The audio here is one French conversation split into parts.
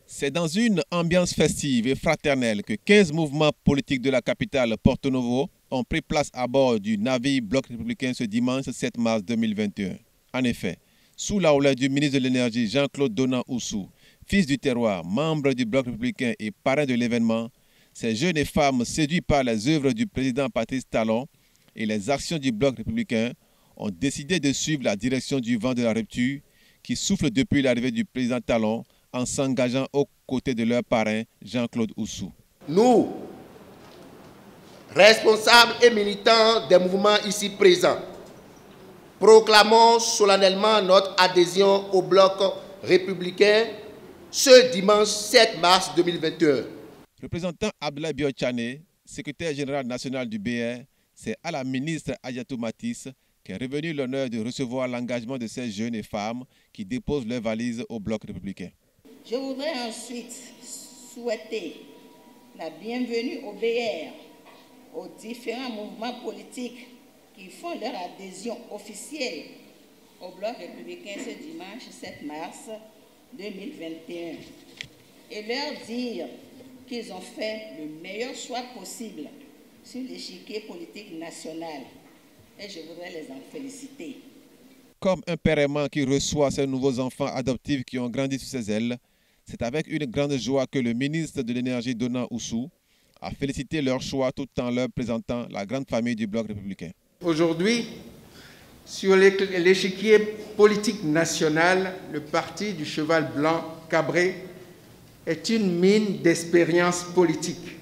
C'est dans une ambiance festive et fraternelle que 15 mouvements politiques de la capitale Porto Novo ont pris place à bord du navire Bloc républicain ce dimanche 7 mars 2021. En effet, sous la houlette du ministre de l'Énergie Jean-Claude Dona-Oussou, fils du terroir, membre du Bloc républicain et parrain de l'événement, ces jeunes et femmes séduits par les œuvres du président Patrice Talon et les actions du Bloc républicain ont décidé de suivre la direction du vent de la rupture qui souffle depuis l'arrivée du président Talon en s'engageant aux côtés de leur parrain Jean-Claude Oussou. Nous, responsables et militants des mouvements ici présents, proclamons solennellement notre adhésion au Bloc républicain ce dimanche 7 mars 2021. Représentant Abdoulaye Biotchane, secrétaire général national du BR, c'est à la ministre Adjatou Matisse qu'est revenu l'honneur de recevoir l'engagement de ces jeunes et femmes qui déposent leurs valises au Bloc républicain. Je voudrais ensuite souhaiter la bienvenue au BR, aux différents mouvements politiques qui font leur adhésion officielle au Bloc républicain ce dimanche 7 mars 2021 et leur dire qu'ils ont fait le meilleur choix possible sur l'échiquier politique national. Et je voudrais les en féliciter. Comme un père aimant qui reçoit ses nouveaux enfants adoptifs qui ont grandi sous ses ailes, c'est avec une grande joie que le ministre de l'Énergie Dona-Oussou a félicité leur choix tout en leur présentant la grande famille du Bloc républicain. Aujourd'hui, sur l'échiquier politique national, le parti du cheval blanc cabré est une mine d'expérience politique.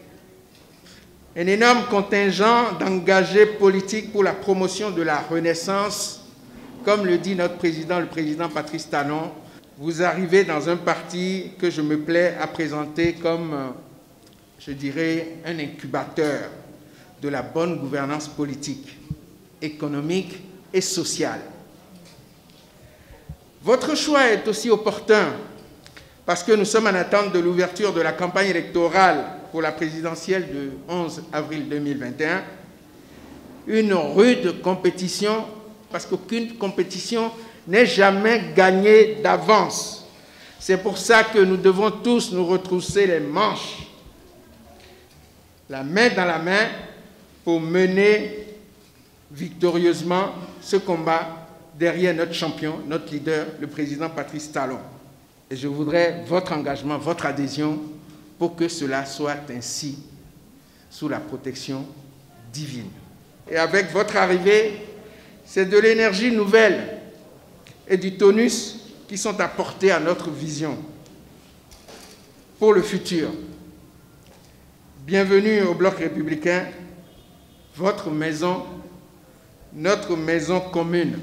Un énorme contingent d'engagés politiques pour la promotion de la renaissance, comme le dit notre président, le président Patrice Talon. Vous arrivez dans un parti que je me plais à présenter comme, je dirais, un incubateur de la bonne gouvernance politique, économique et sociale. Votre choix est aussi opportun parce que nous sommes en attente de l'ouverture de la campagne électorale pour la présidentielle du 11 avril 2021. Une rude compétition, parce qu'aucune compétition n'est jamais gagnée d'avance. C'est pour ça que nous devons tous nous retrousser les manches, la main dans la main, pour mener victorieusement ce combat derrière notre champion, notre leader, le président Patrice Talon. Et je voudrais votre engagement, votre adhésion pour que cela soit ainsi, sous la protection divine. Et avec votre arrivée, c'est de l'énergie nouvelle et du tonus qui sont apportés à notre vision pour le futur. Bienvenue au Bloc républicain, votre maison, notre maison commune.